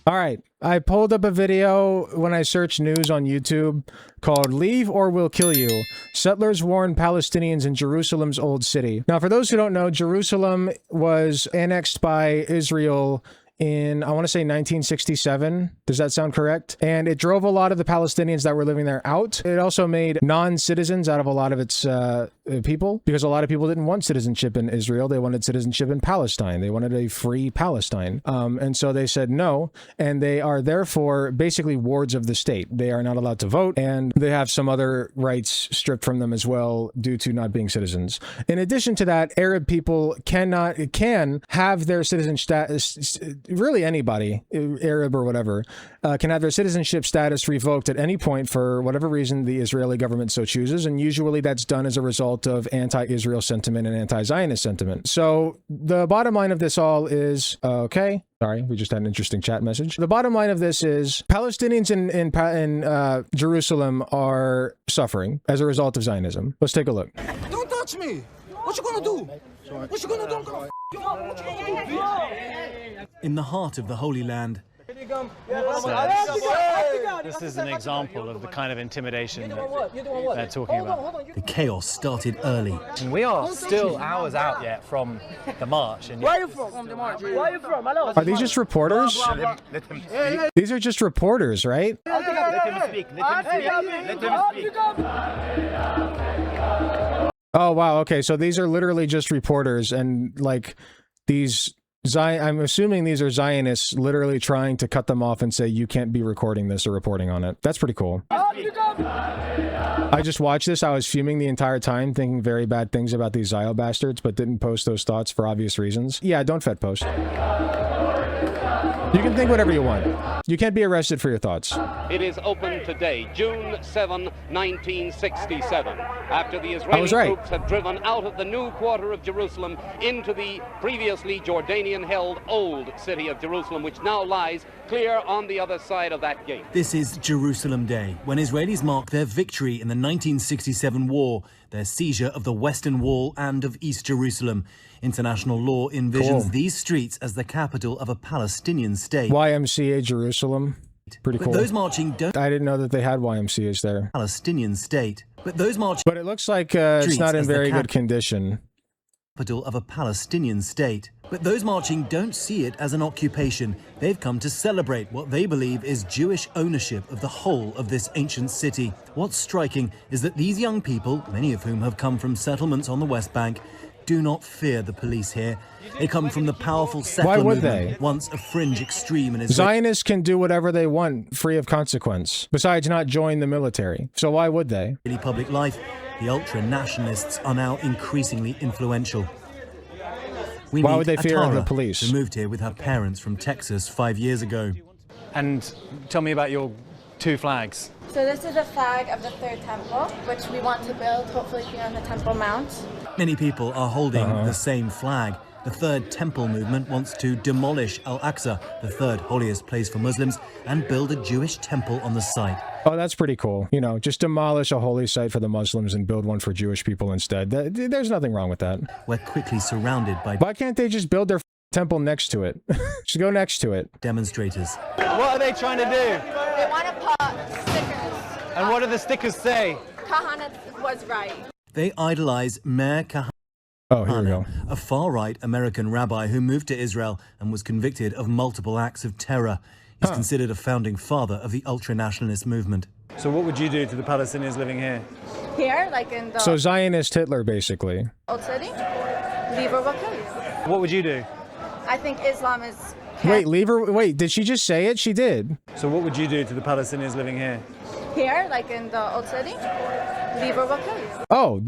All right, I pulled up a video when I searched news on YouTube called "Leave or We'll Kill You. Settlers Warn Palestinians in Jerusalem's Old City." Now, for those who don't know, Jerusalem was annexed by Israel in, I want to say 1967. Does that sound correct? And it drove a lot of the Palestinians that were living there out. It also made non-citizens out of a lot of its people, because a lot of people didn't want citizenship in Israel. They wanted citizenship in Palestine. They wanted a free Palestine. And so they said no, and they are therefore basically wards of the state. They are not allowed to vote, and they have some other rights stripped from them as well due to not being citizens. In addition to that, Arab people can have their citizen status. Really anybody, Arab or whatever, can have their citizenship status revoked at any point for whatever reason the Israeli government so chooses, and usually that's done as a result of anti-Israel sentiment and anti-Zionist sentiment. So the bottom line of this all is, okay, sorry, we just had an interesting chat message. The bottom line of this is Palestinians in Jerusalem are suffering as a result of Zionism. Let's take a look. Don't touch me! What you gonna do? What you gonna do? In the heart of the Holy Land, This is an example of the kind of intimidation that they're talking about. the chaos started early. And we are still hours out yet from the march. And Where are you from? The march. Where are you from? Hello. Are these just reporters? Let him speak. These are just reporters, right? Let him speak. Let him speak. Oh, wow. Okay. So these are literally just reporters, and like these I'm assuming these are Zionists literally trying to cut them off and say, you can't be recording this or reporting on it. That's pretty cool. I just watched this. I was fuming the entire time, thinking very bad things about these Zio bastards, but didn't post those thoughts for obvious reasons. Yeah, don't Fed post. You can think whatever you want. You can't be arrested for your thoughts. It is open today, June 7, 1967, after the Israeli troops had driven out of the new quarter of Jerusalem into the previously Jordanian-held old city of Jerusalem, which now lies clear on the other side of that gate. This is Jerusalem Day, when Israelis mark their victory in the 1967 war, their seizure of the Western Wall and of East Jerusalem. International law envisions these streets as the capital of a Palestinian state. YMCA Jerusalem. Pretty cool. But those marching don't... I didn't know that they had YMCAs there. Palestinian state. But those marching... But it looks like it's not in very good condition. Capital of a Palestinian state. But those marching don't see it as an occupation. They've come to celebrate what they believe is Jewish ownership of the whole of this ancient city. What's striking is that these young people, many of whom have come from settlements on the West Bank, do not fear the police here. They come from the powerful settler movement, once a fringe extreme in Israel. Zionists can do whatever they want, free of consequence, besides not join the military. So why would they? In public life, the ultra-nationalists are now increasingly influential. Why would they fear the police? Who moved here with her parents from Texas 5 years ago. And tell me about your two flags. So this is a flag of the Third Temple, which we want to build, hopefully here on the Temple Mount. Many people are holding the same flag. The Third Temple movement wants to demolish Al-Aqsa, the third holiest place for Muslims, and build a Jewish temple on the site. Oh, that's pretty cool. You know, just demolish a holy site for the Muslims and build one for Jewish people instead. There's nothing wrong with that. We're quickly surrounded by... Why can't they just build their temple next to it? Just go next to it. Demonstrators. What are they trying to do? They want to put stickers. And what do the stickers say? Kahanat was right. They idolize Meir Kahane. Oh, here we go. A far-right American rabbi who moved to Israel and was convicted of multiple acts of terror. He's considered a founding father of the ultra-nationalist movement. So what would you do to the Palestinians living here? Here, like in the... So Zionist Hitler, basically. Old city? Leave or we'll kill you. What would you do? I think Islam is... Wait, leave her... Wait, did she just say it? She did. So what would you do to the Palestinians living here? Here, like in the old city? Leave or we'll kill you. Oh,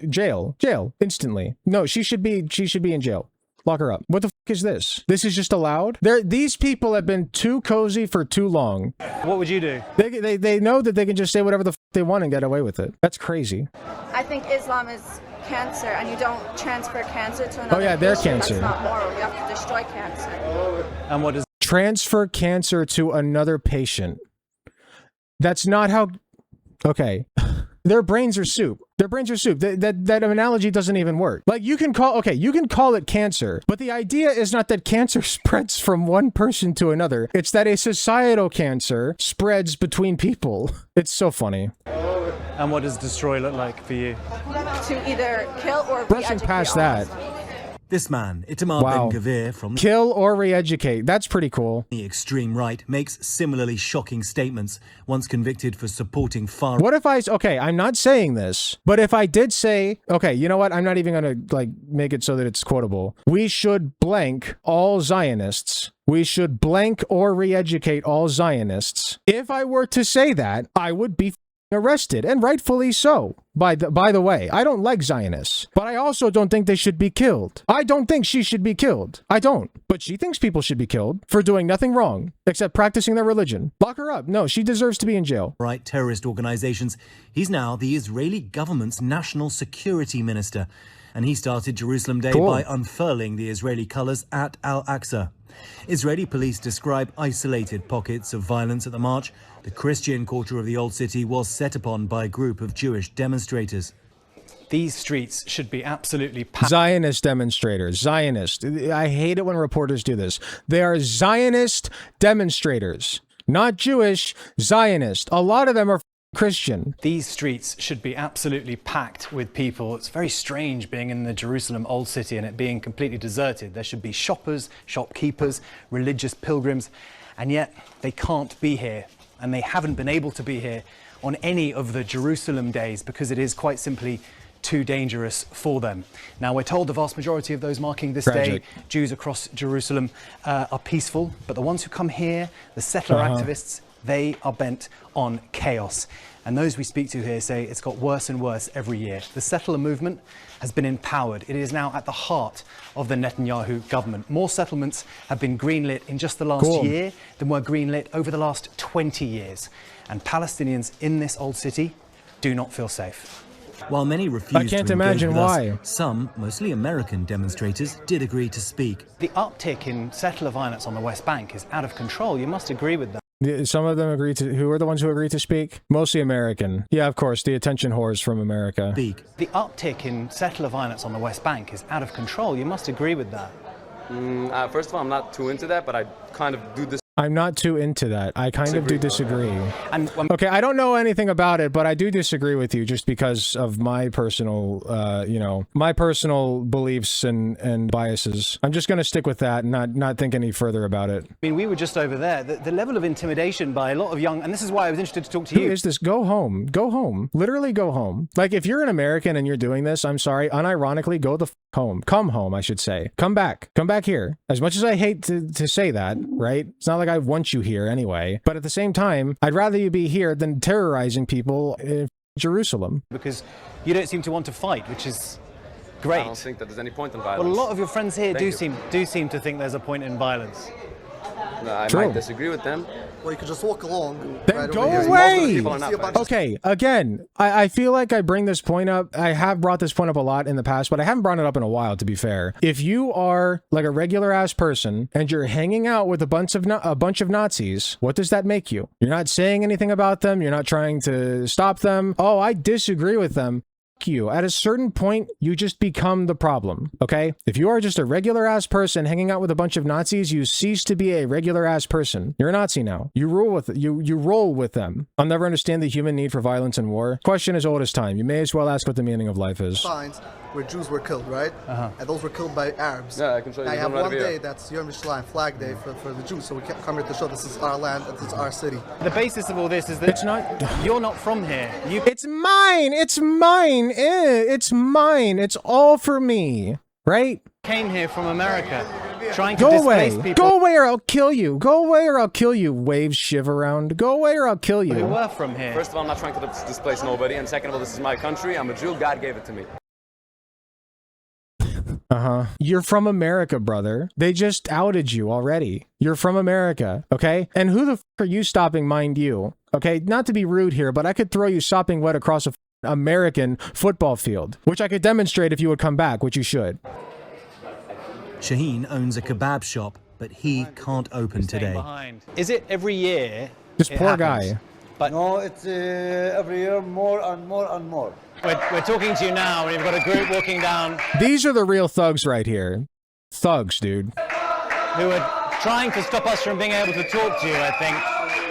jail, instantly. No, she should be in jail. Lock her up. What the fuck is this? This is just allowed? These people have been too cozy for too long. What would you do? They know that they can just say whatever the fuck they want and get away with it. That's crazy. I think Islam is cancer, and you don't transfer cancer to another. Oh yeah, they're patient. cancer. That's not moral. You have to destroy cancer. And what does... Transfer cancer to another patient. That's not how... Okay. Their brains are soup. Their brains are soup. That analogy doesn't even work. Like, you can call it cancer, but the idea is not that cancer spreads from one person to another. It's that a societal cancer spreads between people. It's so funny. And what does destroy look like for you? To either kill or Brushing past that. This man, Itamar Ben-Gvir from Kill or re-educate. That's pretty cool. the extreme right, makes similarly shocking statements, once convicted for supporting far... What if okay, I'm not saying this, but if I did say, okay, you know what? I'm not even gonna, like, make it so that it's quotable. We should blank all Zionists. We should blank or re-educate all Zionists. If I were to say that, I would be arrested, and rightfully so. By the way, I don't like Zionists, but I also don't think they should be killed. I don't think she should be killed. I don't. But she thinks people should be killed for doing nothing wrong except practicing their religion. Lock her up. No, she deserves to be in jail. right terrorist organizations. He's now the Israeli government's national security minister, and he started Jerusalem Day by unfurling the Israeli colors at Al-Aqsa. Israeli police describe isolated pockets of violence at the march. The Christian quarter of the old city was set upon by a group of Jewish demonstrators. These streets should be absolutely packed. Zionist demonstrators. Zionist. I hate it when reporters do this. They are Zionist demonstrators. Not Jewish, Zionist. A lot of them are Christian. These streets should be absolutely packed with people. It's very strange being in the Jerusalem Old City and it being completely deserted. There should be shoppers, shopkeepers, religious pilgrims, and yet they can't be here. And they haven't been able to be here on any of the Jerusalem days because it is quite simply too dangerous for them. Now, we're told the vast majority of those marking this day, Jews across Jerusalem, are peaceful, but the ones who come here, the settler activists, they are bent on chaos. And those we speak to here say it's got worse and worse every year. The settler movement has been empowered. It is now at the heart of the Netanyahu government. More settlements have been greenlit in just the last year than were greenlit over the last 20 years. And Palestinians in this old city do not feel safe. While many refused I can't to engage imagine with why. us, some, mostly American demonstrators, did agree to speak. The uptick in settler violence on the West Bank is out of control. You must agree with that. Some of them agreed to... Who are the ones who agreed to speak? Mostly American. Yeah, of course, the attention whores from America. Speak. The uptick in settler violence on the West Bank is out of control. You must agree with that. First of all, I'm not too into that, but I kind of do this. I'm not too into that. I kind of do disagree. And okay, I don't know anything about it, but I do disagree with you just because of my personal, my personal beliefs and biases. I'm just going to stick with that and not think any further about it. I mean, we were just over there. The level of intimidation by a lot of young, and this is why I was interested to talk to you. Who is this? Go home. Go home. Literally go home. Like, if you're an American and you're doing this, I'm sorry, unironically, go the f home. Come home, I should say. Come back. Come back here. As much as I hate to say that, right? It's not like I want you here anyway. But at the same time, I'd rather you be here than terrorizing people in Jerusalem. Because you don't seem to want to fight, which is great. I don't think that there's any point in violence. Well, a lot of your friends here do seem to think there's a point in violence. No, I might disagree with them. Well, you could just walk along. Then go away! Okay, again, I feel like I bring this point up. I have brought this point up a lot in the past, but I haven't brought it up in a while, to be fair. If you are like a regular ass person and you're hanging out with a bunch of Nazis, what does that make you? You're not saying anything about them. You're not trying to stop them. Oh, I disagree with them. You. At a certain point, you just become the problem, okay? If you are just a regular ass person hanging out with a bunch of Nazis, you cease to be a regular ass person. You're a Nazi now. You rule with you roll with them. I'll never understand the human need for violence and war. Question as old as time. You may as well ask what the meaning of life is. Signs where Jews were killed, right? And those were killed by Arabs. Yeah, I can show you. Now you have one day that's Yom Yerushalayim, Flag Day for the Jews, so we come here to show this is our land, this is our city. The basis of all this is that it's not. You're not from here. It's mine. It's mine. It's mine. It's all for me, right? Came here from America, trying to displace people. Go away or I'll kill you. Go away or I'll kill you. Waves shiv around. Go away or I'll kill you. We were from here. First of all, I'm not trying to displace nobody, and second of all, this is my country. I'm a Jew. God gave it to me. You're from America, brother. They just outed you already. You're from America, okay? And who the f are you stopping, mind you? Okay, not to be rude here, but I could throw you sopping wet across a American football field, which I could demonstrate if you would come back, which you should. Shaheen owns a kebab shop, but he can't open today. Is it every year? This poor guy. But no, it's every year more and more and more. we're talking to you now, and you've got a group walking down These are the real thugs right here. Thugs, dude. who are trying to stop us from being able to talk to you, I think.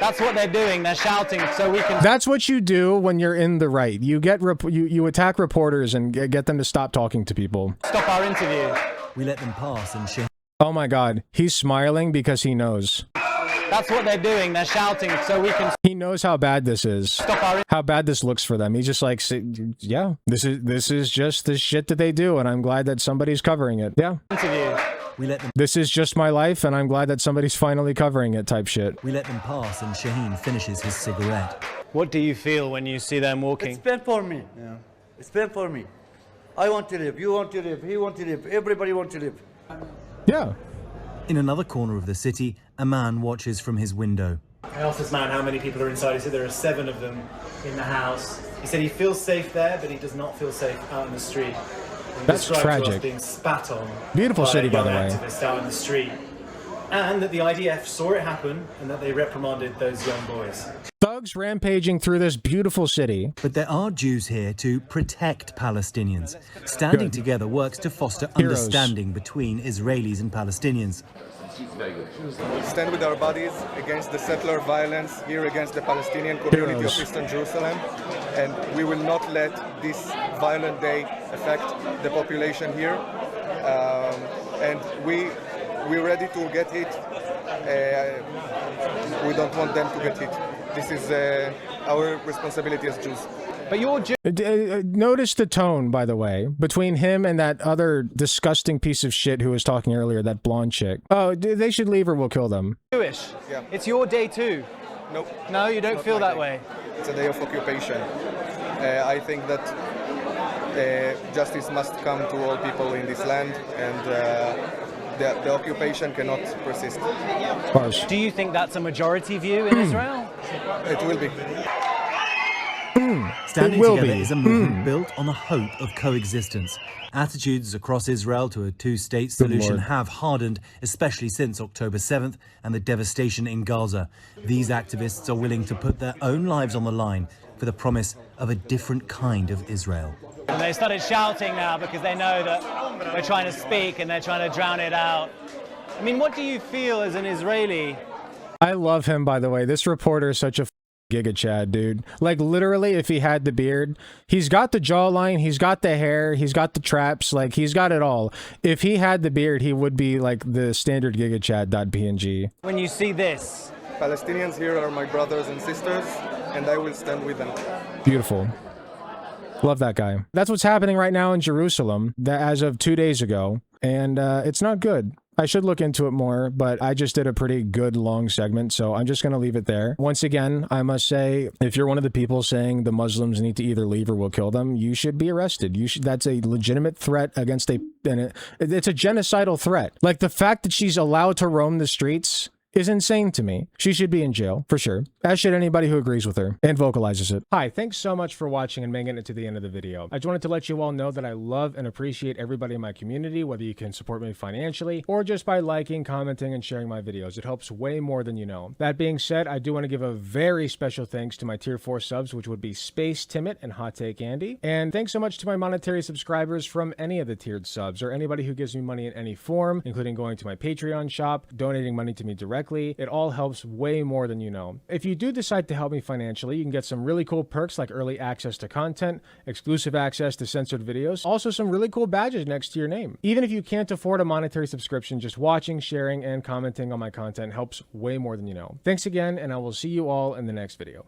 That's what they're doing. They're shouting so we can... That's what you do when you're in the right. You get you attack reporters and get them to stop talking to people. Stop our interview. We let them pass and share. Oh my God. He's smiling because he knows. That's what they're doing. They're shouting so we can... He knows how bad this is. Stop our... How bad this looks for them. He's just like, yeah, this is just the shit that they do, and I'm glad that somebody's covering it. Yeah. Interview. We let them. This is just my life, and I'm glad that somebody's finally covering it type shit. We let them pass and Shaheen finishes his cigarette. What do you feel when you see them walking? It's pain for me. Yeah. It's pain for me. I want to live. You want to live. He want to live. Everybody want to live. Yeah. In another corner of the city, a man watches from his window. I asked this man how many people are inside. He said there are 7 of them in the house. He said he feels safe there, but he does not feel safe out in the street. He That's described to us tragic. being spat on. Beautiful city, by the way. Activists out in the street, and that the IDF saw it happen and that they reprimanded those young boys. Thugs rampaging through this beautiful city. But there are Jews here to protect Palestinians. Standing together works to foster Heroes. understanding between Israelis and Palestinians. We stand with our bodies against the settler violence here against the Palestinian community Heroes. of Eastern Jerusalem, and we will not let this violent day affect the population here. And we're ready to get hit. We don't want them to get hit. This is our responsibility as Jews. But you're Notice the tone, by the way, between him and that other disgusting piece of shit who was talking earlier, that blonde chick. Oh, they should leave or we'll kill them. Jewish. Yeah. It's your day too. Nope. No, you don't Not feel my that day. way. It's a day of occupation. I think that justice must come to all people in this land, and the occupation cannot persist. Bars. Do you think that's a majority view in Israel? It will be. Standing It will together be. is a movement built on the hope of coexistence. Attitudes across Israel to a two-state solution Lord. have hardened, especially since October 7th and the devastation in Gaza. These activists are willing to put their own lives on the line for the promise of a different kind of Israel. And they started shouting now because they know that we're trying to speak and they're trying to drown it out. I mean, what do you feel as an Israeli? I love him, by the way. This reporter is such a Giga Chad, dude. Like, literally, if he had the beard, he's got the jawline, he's got the hair, he's got the traps, like, he's got it all. If he had the beard, he would be like the standard Giga Chad.png. When you see this, Palestinians here are my brothers and sisters, and I will stand with them. Beautiful. Love that guy. That's what's happening right now in Jerusalem, that as of 2 days ago, and it's not good. I should look into it more, but I just did a pretty good long segment, so I'm just going to leave it there. Once again, I must say, if you're one of the people saying the Muslims need to either leave or we'll kill them, you should be arrested. That's a legitimate threat against it's a genocidal threat. Like, the fact that she's allowed to roam the streets is insane to me. She should be in jail, for sure. As should anybody who agrees with her and vocalizes it. Hi, thanks so much for watching and making it to the end of the video. I just wanted to let you all know that I love and appreciate everybody in my community, whether you can support me financially or just by liking, commenting, and sharing my videos. It helps way more than you know. That being said, I do want to give a very special thanks to my tier 4 subs, which would be Space Timid and Hot Take Andy. And thanks so much to my monetary subscribers from any of the tiered subs, or anybody who gives me money in any form, including going to my Patreon shop, donating money to me directly. It all helps way more than you know. If you do decide to help me financially, you can get some really cool perks like early access to content, exclusive access to censored videos, also some really cool badges next to your name. Even if you can't afford a monetary subscription, just watching, sharing, and commenting on my content helps way more than you know. Thanks again, and I will see you all in the next video.